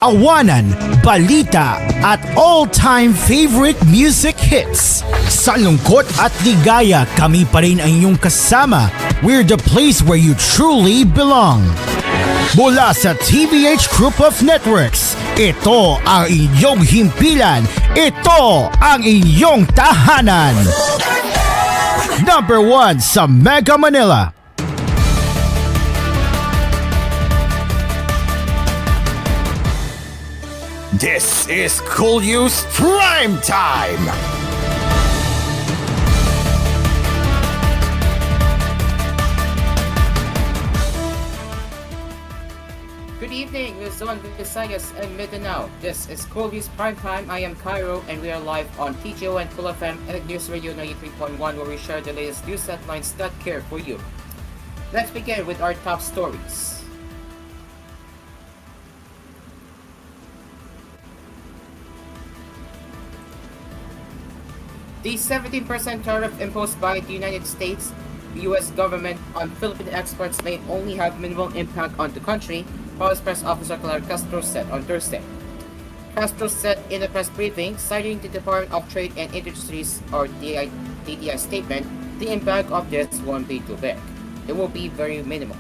Awanan, balita at all-time favorite music hits. Sa lungkot at ligaya, kami pa rin ang inyong kasama. We're the place where you truly belong. Mula sa TVH Group of Networks, ito ang inyong himpilan. Ito ang inyong tahanan. Number 1 sa Mega Manila. This is koolNews Primetime! Good evening, Luzon, Visayas, and Mindanao. This is koolNews Primetime. I am Cairo, and we are live on TGO and Cool FM and News Radio 93.1, where we share the latest news headlines that care for you. Let's begin with our top stories. The 17% tariff imposed by the United States, U.S. government on Philippine exports may only have minimal impact on the country, Police Press Officer Clark Castro said on Thursday. Castro said in a press briefing, citing the Department of Trade and Industries or DTI statement, the impact of this won't be too big. It will be very minimal.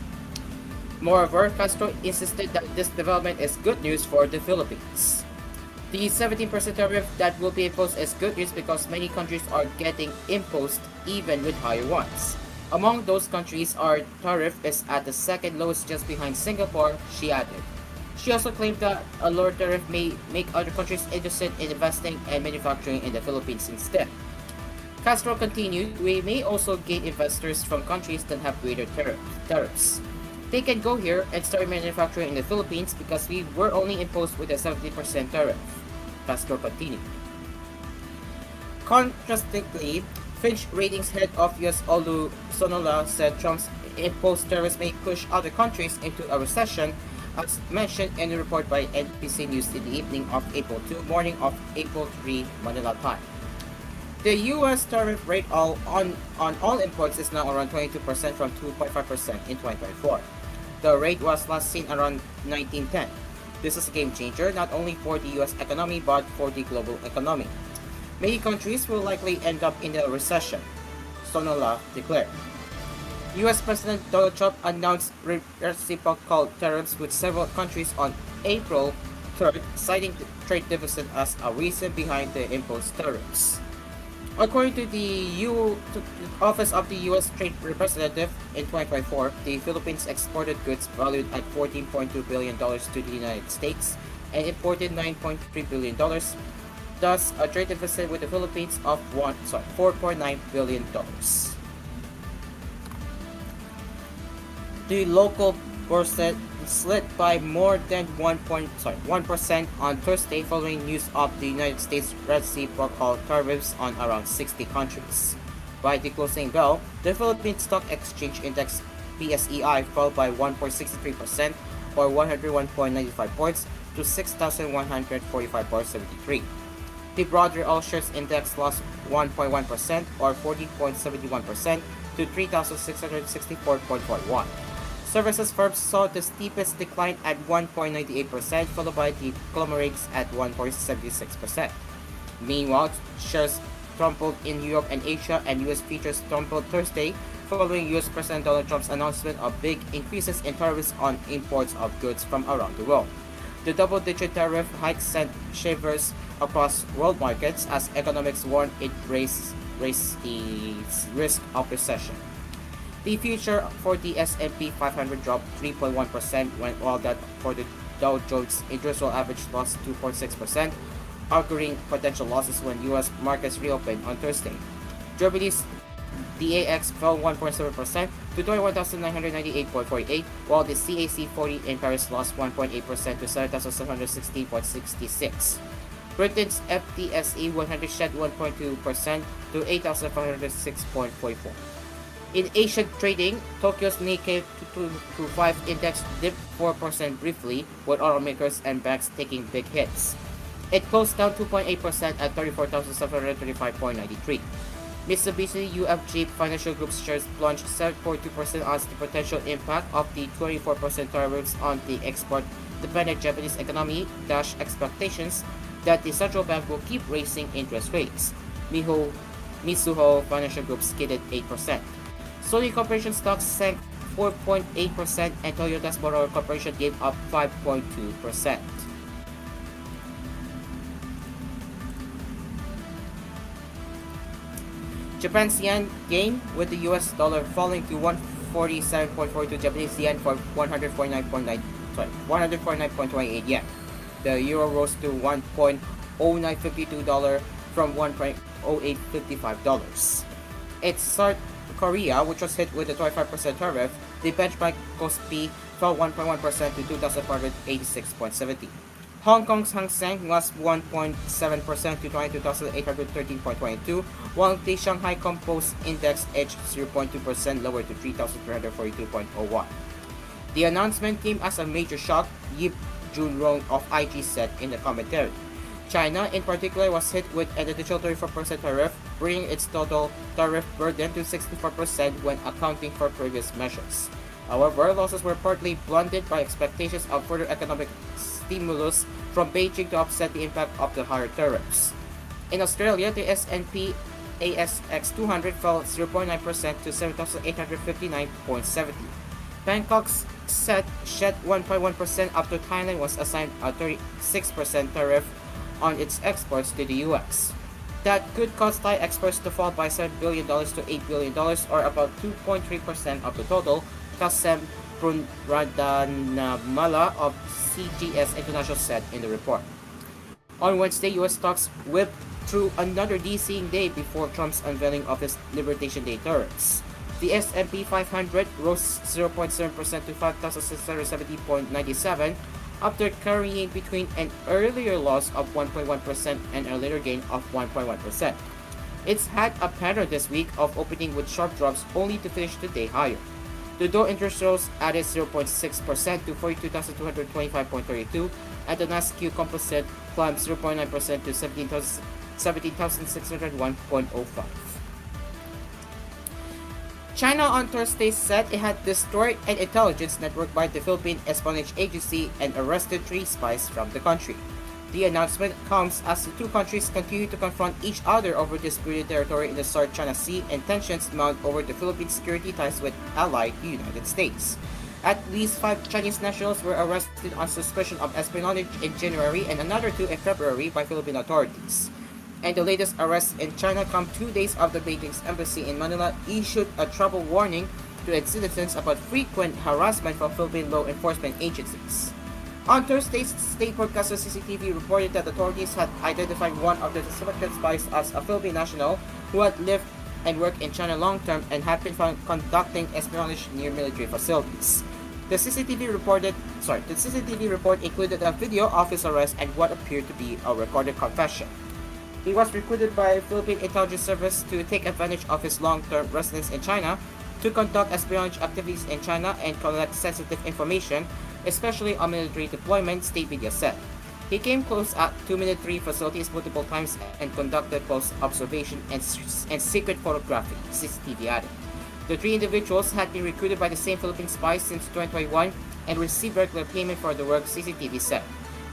Moreover, Castro insisted that this development is good news for the Philippines. The 17% tariff that will be imposed is good news because many countries are getting imposed even with higher ones. Among those countries, our tariff is at the second lowest just behind Singapore, she added. She also claimed that a lower tariff may make other countries interested in investing and manufacturing in the Philippines instead. Castro continued, we may also gain investors from countries that have greater tariffs. They can go here and start manufacturing in the Philippines because we were only imposed with a 70% tariff. Castro continued. Contrastingly, Fitch Ratings head of US Olu Sonola said Trump's imposed tariffs may push other countries into a recession, as mentioned in a report by NBC News in the evening of April 2, morning of April 3, Manila time. The U.S. tariff rate on all imports is now around 22% from 2.5% in 2024. The rate was last seen around 1910. This is a game changer not only for the U.S. economy but for the global economy. Many countries will likely end up in a recession, Sonola declared. U.S. President Donald Trump announced reciprocal tariffs with several countries on April 3rd, citing the trade deficit as a reason behind the imposed tariffs. According to the Office of the U.S. Trade Representative, in 2024, the Philippines exported goods valued at $14.2 billion to the United States and imported $9.3 billion, thus a trade deficit with the Philippines of $4.9 billion. The local bourse slid by more than 1% on Thursday following news of the United States reciprocal tariffs on around 60 countries. By the closing bell, the Philippine Stock Exchange Index PSEI fell by 1.63% or 101.95 points to 6,145.73. The broader All Shares Index lost 1.1% or 40.71% to 3,664.41. Services firms saw the steepest decline at 1.98%, followed by the conglomerates at 1.76%. Meanwhile, shares tumbled in Europe and Asia, and U.S. futures tumbled Thursday following U.S. President Donald Trump's announcement of big increases in tariffs on imports of goods from around the world. The double-digit tariff hike sent shivers across world markets as economics warned it raised the risk of recession. The future for the S&P 500 dropped 3.1%, while that for the Dow Jones Industrial Average lost 2.6%, auguring potential losses when U.S. markets reopened on Thursday. Germany's DAX fell 1.7% to 21,998.48, while the CAC 40 in Paris lost 1.8% to 7,716.66. Britain's FTSE 100 shed 1.2% to 8,506.44. In Asian trading, Tokyo's Nikkei 225 index dipped 4% briefly, with automakers and banks taking big hits. It closed down 2.8% at 34,735.93. Mitsubishi UFJ Financial Group's shares plunged 7.2% as the potential impact of the 24% tariffs on the export dependent Japanese economy dashed expectations that the central bank will keep raising interest rates. Mizuho Financial Group skidded 8%. Sony Corporation stocks sank 4.8% and Toyota's Motor Corporation gave up 5.2%. Japan's yen gained with the US dollar falling to 147.42 Japanese yen for 149.28 yen. The euro rose to $1.0952 from $1.0855. It's South Korea, which was hit with a 25% tariff. The benchmark KOSPI fell 1.1% to 2,486.70. Hong Kong's Hang Seng lost 1.7% to 22,813.22, while the Shanghai Composite Index edged 0.2% lower to 3,342.01. The announcement came as a major shock, Yip Junrong of IG said in the commentary. China, in particular, was hit with an additional 34% tariff, bringing its total tariff burden to 64% when accounting for previous measures. However, losses were partly blunted by expectations of further economic stimulus from Beijing to offset the impact of the higher tariffs. In Australia, the S&P ASX 200 fell 0.9% to 7,859.70. Bangkok's shed 1.1% after Thailand was assigned a 36% tariff on its exports to the US. That could cause Thai exports to fall by $7 billion to $8 billion, or about 2.3% of the total, Kasem Pradhanamala of CGS International said in the report. On Wednesday, US stocks whipped through another deceiving day before Trump's unveiling of his Liberation Day tariffs. The S&P 500 rose 0.7% to 5,670.97 after carrying between an earlier loss of 1.1% and a later gain of 1.1%. It's had a pattern this week of opening with sharp drops only to finish the day higher. The Dow Industrials added 0.6% to 42,225.32, and the Nasdaq Composite climbed 0.9% to 17,601.05. China on Thursday said it had destroyed an intelligence network by the Philippine Espionage Agency and arrested 3 spies from the country. The announcement comes as the two countries continue to confront each other over disputed territory in the South China Sea and tensions mount over the Philippines' security ties with ally the United States. At least 5 Chinese nationals were arrested on suspicion of espionage in January and another 2 in February by Philippine authorities. And the latest arrests in China come 2 days after Beijing's embassy in Manila issued a trouble warning to its citizens about frequent harassment from Philippine law enforcement agencies. On Thursday, state broadcaster CCTV reported that authorities had identified one of the suspected spies as a Philippine national who had lived and worked in China long term and had been found conducting espionage near military facilities. The CCTV report included a video of his arrest and what appeared to be a recorded confession. He was recruited by Philippine Intelligence Service to take advantage of his long-term residence in China to conduct espionage activities in China and collect sensitive information, especially on military deployment, state media said. He came close at 2-3 facilities multiple times and conducted close observation and secret photography, CCTV added. The 3 individuals had been recruited by the same Philippine spies since 2021 and received regular payment for the work, CCTV said.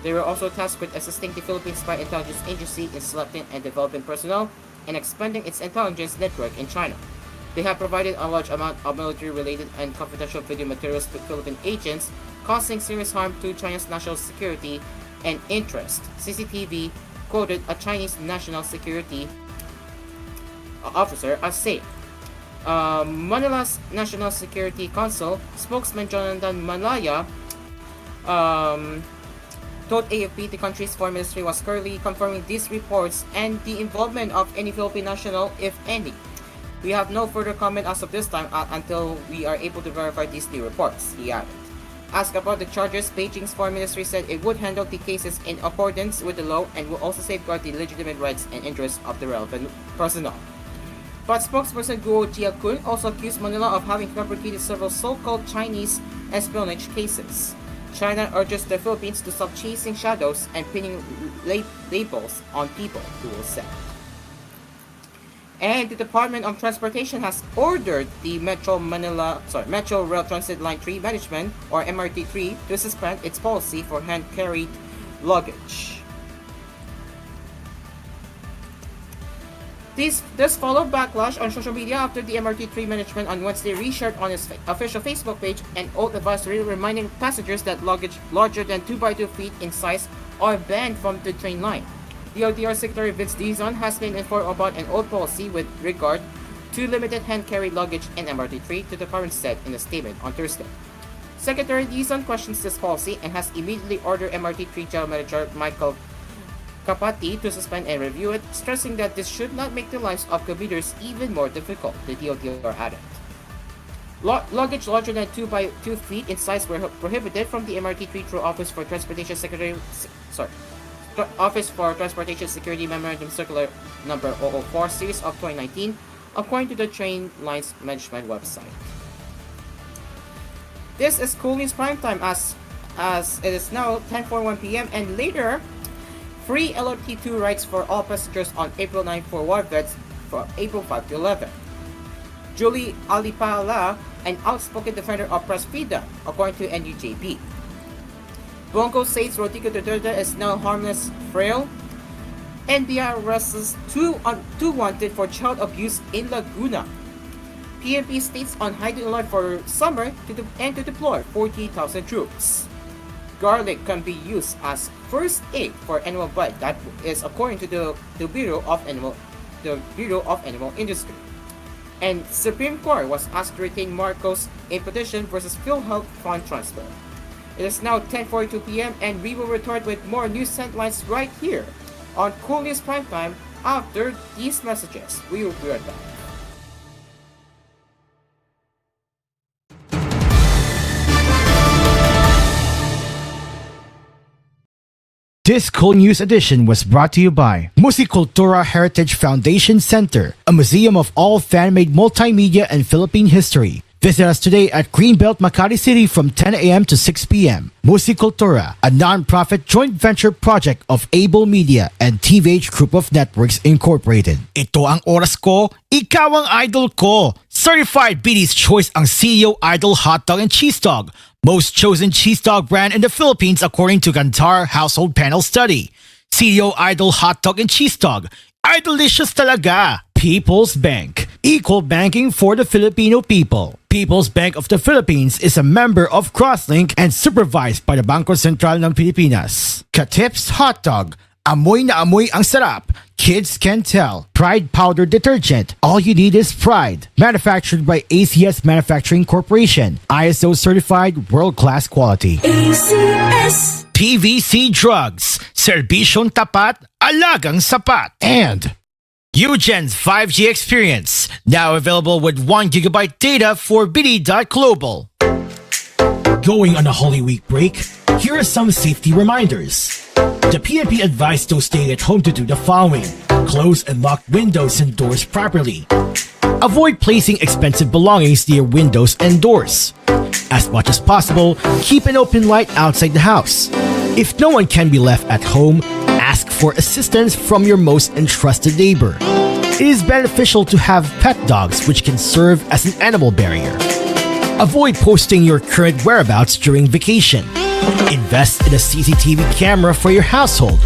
They were also tasked with assisting the Philippine Spy Intelligence Agency in selecting and developing personnel and expanding its intelligence network in China. They have provided a large amount of military-related and confidential video materials to Philippine agents, causing serious harm to China's national security and interest. CCTV quoted a Chinese national security officer as saying, Manila's National Security Council spokesman Jonathan Malaya told AFP the country's foreign ministry was currently confirming these reports and the involvement of any Philippine national, if any. We have no further comment as of this time until we are able to verify these new reports, he added. Asked about the charges, Beijing's foreign ministry said it would handle the cases in accordance with the law and will also safeguard the legitimate rights and interests of the relevant personnel. But spokesperson Guo Jiakun also accused Manila of having fabricated several so-called Chinese espionage cases. China urges the Philippines to stop chasing shadows and pinning labels on people, Guo said. And the Department of Transportation has ordered the Metro Rail Transit Line 3 Management, or MRT3, to suspend its policy for hand-carried luggage. This followed backlash on social media after the MRT3 management on Wednesday reshared on its official Facebook page an old advisory reminding passengers that luggage larger than 2x2 feet in size are banned from the train line. The OTR Secretary Vince Dizon has been informed about an old policy with regard to limited hand-carried luggage in MRT3, the department said in a statement on Thursday. Secretary Dizon questions this policy and has immediately ordered MRT3 General Manager Michael Kapati to suspend and review it, stressing that this should not make the lives of commuters even more difficult, the DOTR added. Luggage larger than 2x2 feet in size were prohibited from the MRT3 through Office for Transportation Security Memorandum Circular number 004 series of 2019, according to the Train Lines Management website. This is koolNews Primetime as it is now 10:41 p.m. and later, free LRT2 rides for all passengers on April 9 for Warvets from April 5 to 11. Julie Alipala, an outspoken defender of press freedom, according to NUJB. Bongo says Rodrigo Duterte is now harmless, frail. NBI arrests two wanted for child abuse in Laguna. PNP states on hiding alert for summer to deploy 40,000 troops. Garlic can be used as first aid for animal bite. That is according to the Bureau of Animal Industry. And Supreme Court was asked to retain Marcos in petition versus PhilHealth fund transfer. It is now 10:42 p.m. and we will return with more news headlines right here on koolNews Primetime after these messages. We will be right back. This koolNews edition was brought to you by Musicultura Heritage Foundation Center, a museum of all fan-made multimedia and Philippine history. Visit us today at Greenbelt, Makati City from 10 a.m. to 6 p.m. Musicultura, a non-profit joint venture project of Able Media and TVH Group of Networks Incorporated. Ito ang oras ko, ikaw ang idol ko. Certified BD's Choice ang CEO Idol Hot Dog and Cheese Dog. Most chosen cheese dog brand in the Philippines according to Kantar Household Panel Study. CEO Idol Hot Dog and Cheese Dog. Idolicious talaga. People's Bank. Equal banking for the Filipino people. People's Bank of the Philippines is a member of Crosslink and supervised by the Bangko Sentral ng Pilipinas. Katips Hot Dog. Amoy na amoy ang sarap. Kids can tell. Pride Powder Detergent. All you need is pride. Manufactured by ACS Manufacturing Corporation. ISO certified world-class quality. ACS. PVC Drugs. Serbisyong tapat, alagang sapat. And Eugen's 5G experience. Now available with 1 GB data for BD.Global. Going on a Holy Week break? Here are some safety reminders. The PNP advised those staying at home to do the following. Close and lock windows and doors properly. Avoid placing expensive belongings near windows and doors. As much as possible, keep an open light outside the house. If no one can be left at home, ask for assistance from your most entrusted neighbor. It is beneficial to have pet dogs which can serve as an animal barrier. Avoid posting your current whereabouts during vacation. Invest in a CCTV camera for your household.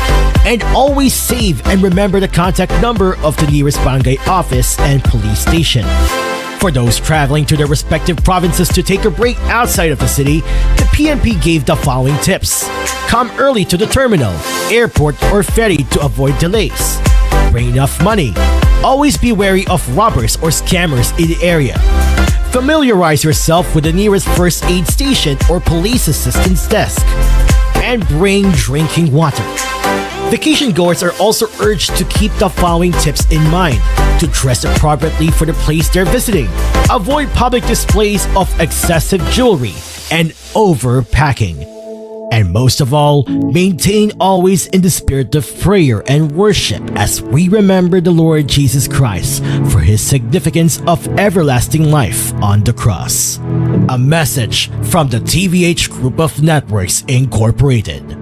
And always save and remember the contact number of the nearest barangay office and police station. For those traveling to their respective provinces to take a break outside of the city, the PNP gave the following tips. Come early to the terminal, airport, or ferry to avoid delays. Bring enough money. Always be wary of robbers or scammers in the area. Familiarize yourself with the nearest first aid station or police assistance desk. And bring drinking water. Vacation goers are also urged to keep the following tips in mind. To dress appropriately for the place they're visiting. Avoid public displays of excessive jewelry and overpacking. And most of all, maintain always in the spirit of prayer and worship as we remember the Lord Jesus Christ for his significance of everlasting life on the cross. A message from the TVH Group of Networks Incorporated.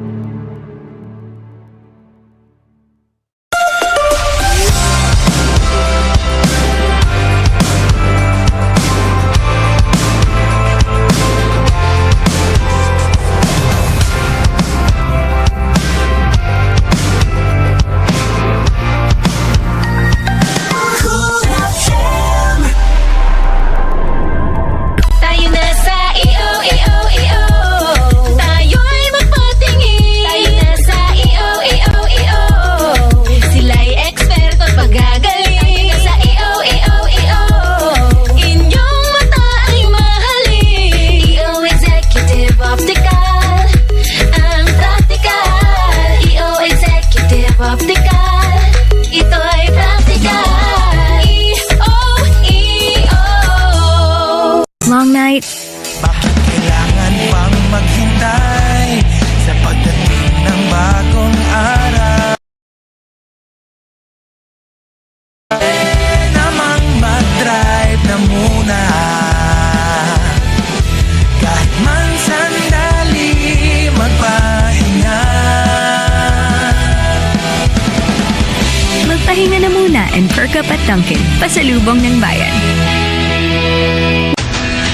and perk up at Dunkin'. Pasalubong ng bayan.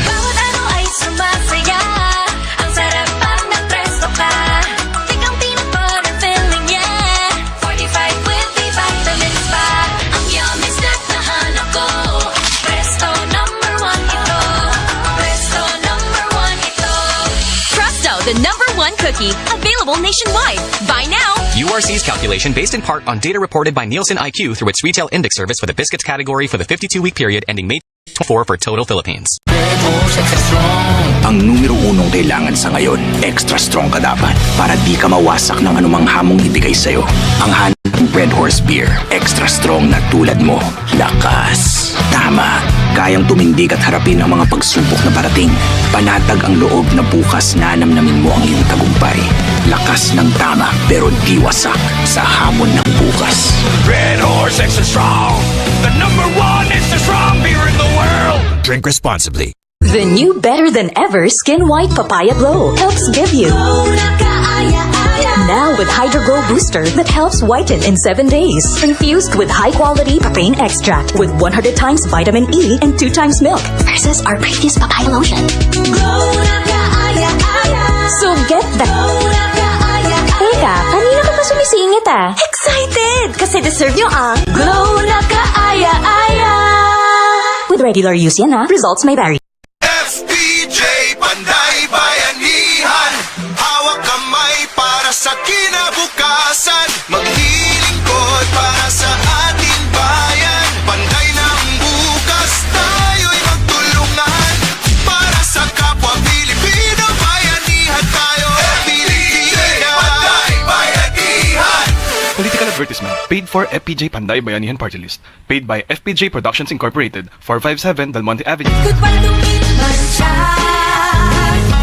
Bawat ano ay sumasaya. Ang sarap pag nagpresto ka. Tikang peanut butter filling niya. Fortified with the vitamins pa. Ang yummy snack na hanap ko. Presto number 1 ito. Presto number 1 ito. Presto, the number 1 cookie. Available nationwide. Buy now. URC's calculation based in part on data reported by Nielsen IQ through its retail index service for the biscuits category for the 52-week period ending May 24 for total Philippines. Ang numero unong kailangan sa ngayon, extra strong ka dapat para di ka mawasak ng anumang hamong ibigay sa'yo. Ang hanap Red Horse Beer, extra strong na tulad mo. Lakas. Tama. Kayang tumindig at harapin ang mga pagsubok na parating. Panatag ang loob na bukas na namnamin mo ang iyong tagumpay. Lakas ng tama pero di wasak sa hamon ng bukas. Red Horse Extra Strong, the number 1 extra strong beer in the world. Drink responsibly. The new Better Than Ever Skin White Papaya Glow helps give you. Now with Hydro Glow Booster that helps whiten in 7 days. Infused with high-quality papain extract with 100 times vitamin E and 2 times milk versus our previous papaya lotion. So get that. Teka, kanina ka pa sumisingit ah. Excited! Kasi deserve nyo ang Glow na Kaaya-Aya. With regular use yan ah. Results may vary. FPJ Panday Bayanihan, hawak kamay para sa kinabukasan. Maglilingkod para sa ating bayan. Panday ng bukas, tayo'y magtulungan. Para sa kapwa Pilipino, bayanihan tayo. FPJ Panday Bayanihan. Political advertisement paid for FPJ Panday Bayanihan Party List. Paid by FPJ Productions Incorporated, 457 Del Monte Avenue. Goodbye to Mancha.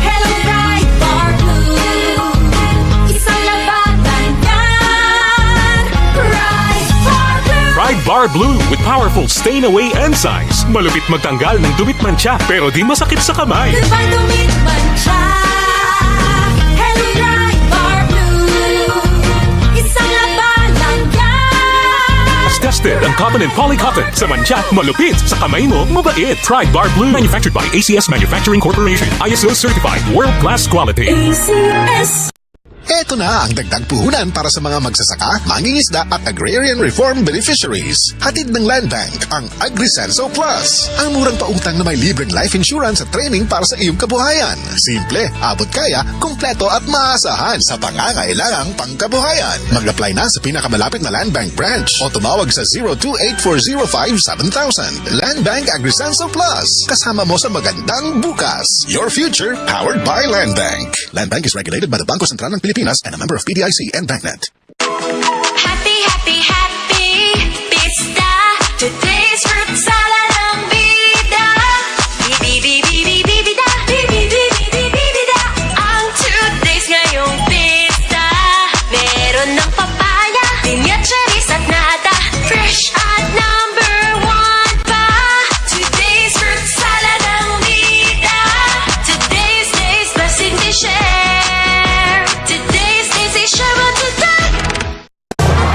Hello, bright bar blue. Isang labatan yan. Bright bar blue. Pride Bar Blue with powerful stain-away enzymes. Malupit magtanggal ng dumit mancha pero di masakit sa kamay. Goodbye to Mancha. Hello, bright bar blue. Isang labanan yan. As tested ang cotton and polycotton sa mancha, malupit sa kamay mo, mabait. Pride Bar Blue manufactured by ACS Manufacturing Corporation. ISO certified world-class quality. ACS. Ito na ang dagdag puhunan para sa mga magsasaka, mangingisda at agrarian reform beneficiaries. Hatid ng Land Bank ang AgriSenso Plus. Ang murang pautang na may libreng life insurance at training para sa iyong kabuhayan. Simple, abot kaya, kumpleto at maasahan sa pangangailangang pangkabuhayan. Mag-apply na sa pinakamalapit na Land Bank branch o tumawag sa 0284057000. Land Bank AgriSenso Plus. Kasama mo sa magandang bukas. Your future powered by Land Bank. Land Bank is regulated by the Bangko Sentral ng Pilipinas and a member of PDIC and BancNet. Happy, happy, happy pista. Today's fruit salad ang bida. Bibida. Bibida. Ang today's ngayong pista. Meron ng papaya, pinya, cherries at nata. Fresh at number 1 pa. Today's fruit salad ang bida. Today's blessing to share. Today's is share on today.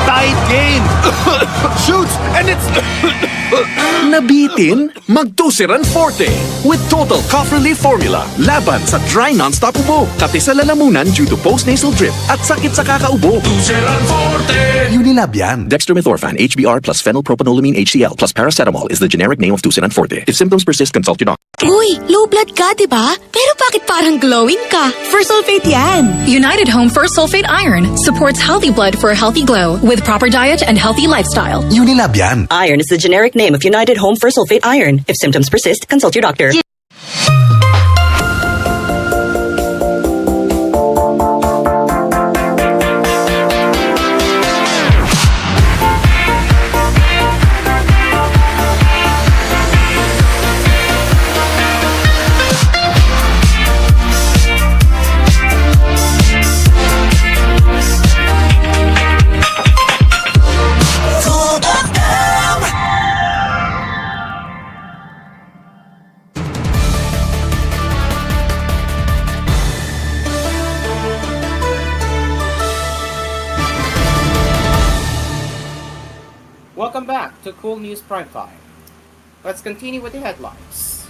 Tight game. Shoots and it's Nabitin? Magtusiran Forte with Total Cough Relief Formula. Laban sa dry non-stop ubo, kati sa lalamunan due to post-nasal drip at sakit sa kakaubo. Tusiran Forte. Unilab yan. Dextromethorphan, HBr plus phenylpropanolamine HCl plus paracetamol is the generic name of Tusiran Forte. If symptoms persist, consult your doctor. Uy, low blood ka, diba? Pero bakit parang glowing ka? First sulfate yan. United Home First Sulfate Iron supports healthy blood for a healthy glow with proper diet and healthy lifestyle. Unilab yan. Iron is the generic name of United Home First Sulfate Iron. If symptoms persist, consult your doctor. Welcome back to Cool News Primetime. Let's continue with the headlines.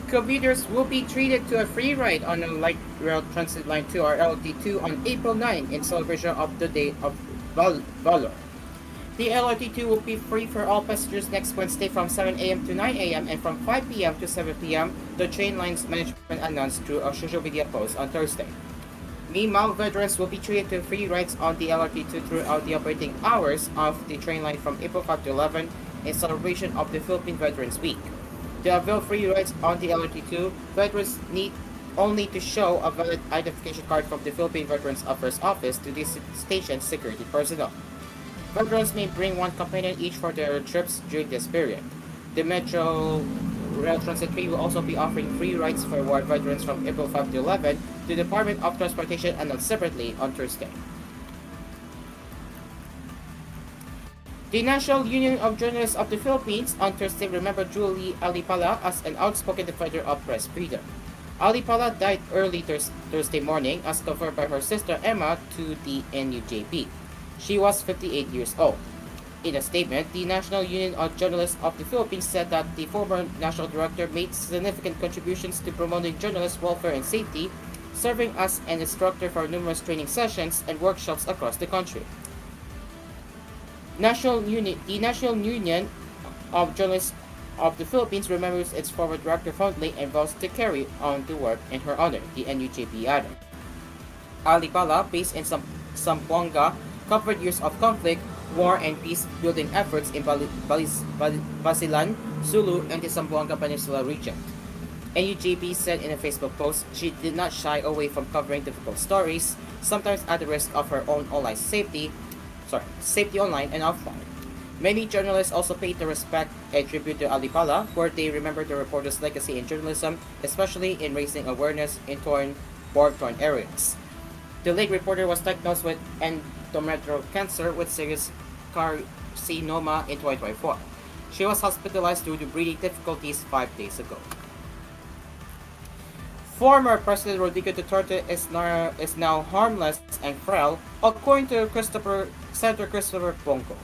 Commuters will be treated to a free ride on a light rail transit line 2 or LRT2 on April 9 in celebration of the Day of Valor. The LRT2 will be free for all passengers next Wednesday from 7 a.m. to 9 a.m. and from 5 p.m. to 7 p.m., the train line's management announced through a social media post on Thursday. Meanwhile, veterans will be treated to free rides on the LRT2 throughout the operating hours of the train line from April 5 to 11 in celebration of the Philippine Veterans Week. To avail free rides on the LRT2, veterans need only to show a valid identification card from the Philippine Veterans Affairs Office to the station's security personnel. Veterans may bring one companion each for their trips during this period. The Metro Rail Transit 3 will also be offering free rides for war veterans from April 5 to 11, the Department of Transportation announced separately on Thursday. The National Union of Journalists of the Philippines on Thursday remembered Julie Alipala as an outspoken defender of press freedom. Alipala died early Thursday morning as confirmed by her sister Emma to the NUJP. She was 58 years old. In a statement, the National Union of Journalists of the Philippines said that the former national director made significant contributions to promoting journalist welfare and safety, serving as an instructor for numerous training sessions and workshops across the country. The National Union of Journalists of the Philippines remembers its former director fondly and vows to carry on the work in her honor, the NUJP added. Alipala, based in Zamboanga, covered years of conflict, war, and peace-building efforts in Basilan, Sulu, and the Zamboanga Peninsula region. NUJP said in a Facebook post she did not shy away from covering difficult stories, sometimes at the risk of her own online safety online and offline. Many journalists also paid their respect and tribute to Alipala, where they remember the reporter's legacy in journalism, especially in raising awareness in war-torn areas. The late reporter was diagnosed with endometrial cancer with serious carcinoma in 2024. She was hospitalized due to breathing difficulties 5 days ago. Former President Rodrigo Duterte is now harmless and frail, according to Senator Christopher Bongo.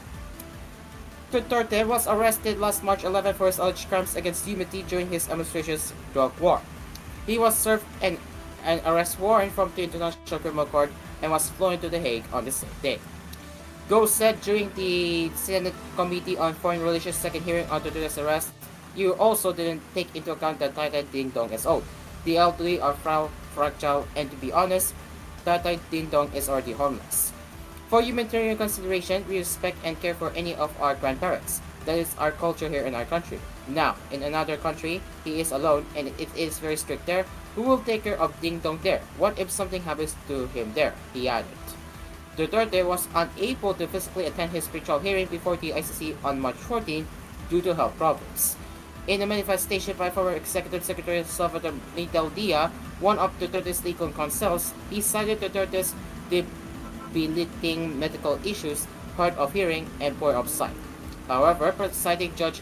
Duterte was arrested last March 11 for his alleged crimes against humanity during his administration's drug war. He was served an arrest warrant from the International Criminal Court and was flown to The Hague on the same day. Go said during the Senate Committee on Foreign Relations' second hearing on Duterte's arrest, "You also didn't take into account that Tatay Ding Dong is old. The elderly are fragile, and to be honest, Tatay Ding Dong is already harmless. For humanitarian consideration, we respect and care for any of our grandparents. That is our culture here in our country. Now, in another country, he is alone and it is very strict there. Who will take care of Ding Dong there? What if something happens to him there?" he added. Duterte was unable to physically attend his pre-trial hearing before the ICC on March 14 due to health problems. In a manifestation by former Executive Secretary Salvador Miguel Dia, one of Duterte's legal counsels, he cited Duterte's debilitating medical issues, hard of hearing, and poor of sight. However, presiding Judge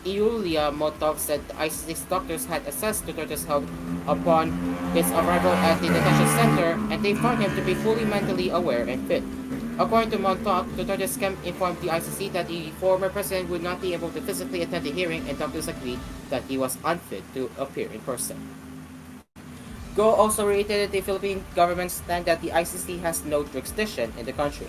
Iulia Motov said the ICC's doctors had assessed Duterte's health upon his arrival at the detention center, and they found him to be fully mentally aware and fit. According to Montauk, Duterte's camp informed the ICC that the former president would not be able to physically attend the hearing, and doctors agreed that he was unfit to appear in person. Go also reiterated the Philippine government's stand that the ICC has no jurisdiction in the country.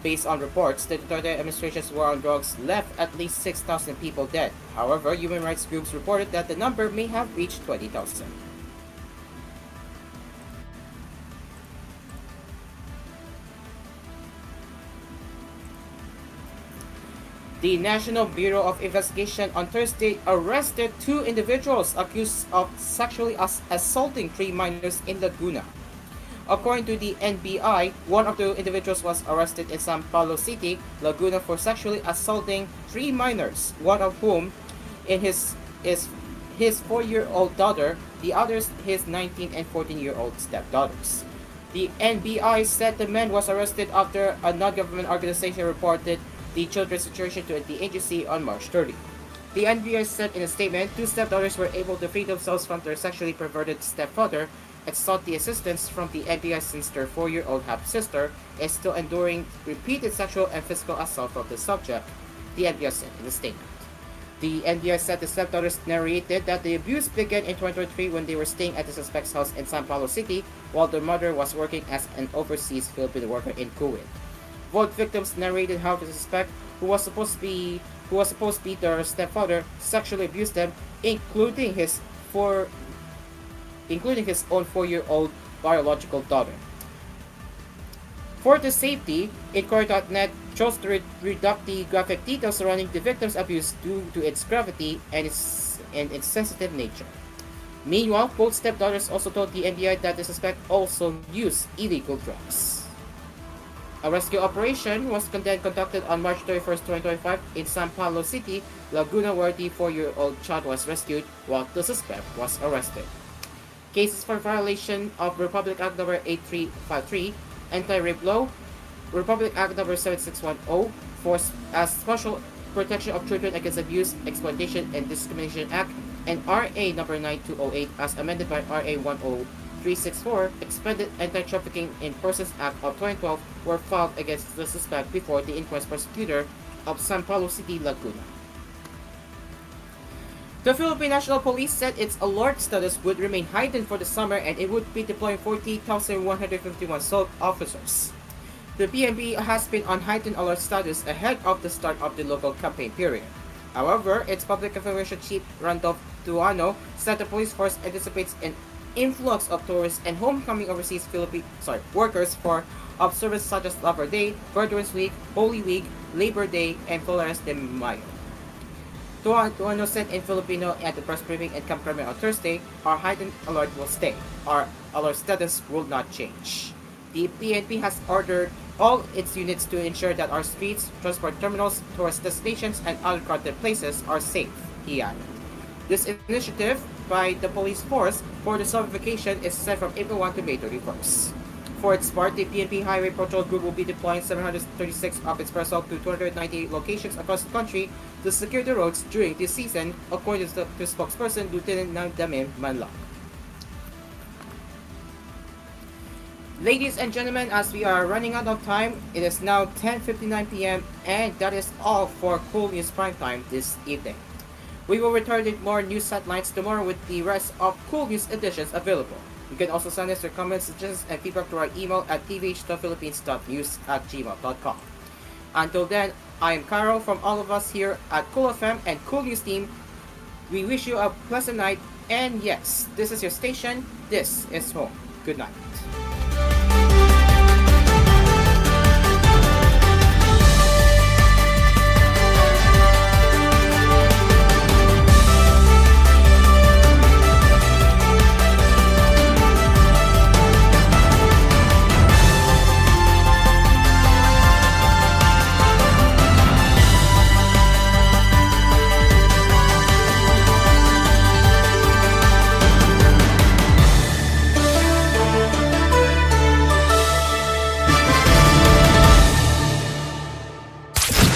Based on reports, the Duterte administration's war on drugs left at least 6,000 people dead. However, human rights groups reported that the number may have reached 20,000. The National Bureau of Investigation on Thursday arrested 2 individuals accused of sexually assaulting 3 minors in Laguna. According to the NBI, one of the individuals was arrested in San Paulo City, Laguna for sexually assaulting 3 minors, one of whom is his 4-year-old daughter, the others his 19 and 14-year-old stepdaughters. The NBI said the man was arrested after a non-government organization reported the children's situation to the agency on March 30. The NBI said in a statement, two stepdaughters were able to free themselves from their sexually perverted stepfather and sought the assistance from the NBI since their 4-year-old half-sister is still enduring repeated sexual and physical assault from the subject, the NBI said in a statement. The NBI said the stepdaughters narrated that the abuse began in 2023 when they were staying at the suspect's house in San Paulo City while their mother was working as an overseas Filipino worker in Kuwait. Both victims narrated how the suspect, who was supposed to be their stepfather, sexually abused them, including his own 4-year-old biological daughter. For the safety, Inquiry.net chose to redact the graphic details surrounding the victim's abuse due to its gravity and its sensitive nature. Meanwhile, both stepdaughters also told the NBI that the suspect also used illegal drugs. A rescue operation was then conducted on March 31, 2025 in San Paulo City, Laguna, where the 4-year-old child was rescued while the suspect was arrested. Cases for violation of Republic Act No. 8353, Anti-Rape Law, Republic Act No. 7610, for Special Protection of Children Against Abuse, Exploitation, and Discrimination Act, and RA No. 9208 as amended by RA 10364, Expanded Anti-Trafficking in Persons Act of 2012 were filed against the suspect before the inquest prosecutor of San Paulo City, Laguna. The Philippine National Police said its alert status would remain heightened for the summer and it would be deploying 40,151 SOLT officers. The PNP has been on heightened alert status ahead of the start of the local campaign period. However, its public information chief Randolph Tuano said the police force anticipates an influx of tourists and homecoming overseas workers for observances such as Labor Day, Veterans Week, Holy Week, Labor Day, and Flores de Mayo. Tuano said in Filipino at the press briefing at Camp Crame on Thursday, our heightened alert will stay. Our alert status will not change. The PNP has ordered all its units to ensure that our streets, transport terminals, tourist destinations, and other crowded places are safe, he added. This initiative by the police force for the summer vacation is set from April 1 to May 31st. For its part, the PNP Highway Patrol Group will be deploying 736 of its personnel to 298 locations across the country to secure the roads during this season, according to the spokesperson, Lieutenant Nangdamin Manlak. Ladies and gentlemen, as we are running out of time, it is now 10:59 p.m. and that is all for koolNews Primetime this evening. We will return with more news headlines tomorrow with the rest of koolNews editions available. You can also send us your comments, suggestions, and feedback to our email at tvh.philippines.news@gmail.com. Until then, I am Carol from all of us here at Cool FM and koolNews team. We wish you a pleasant night, and yes, this is your station, this is home. Good night.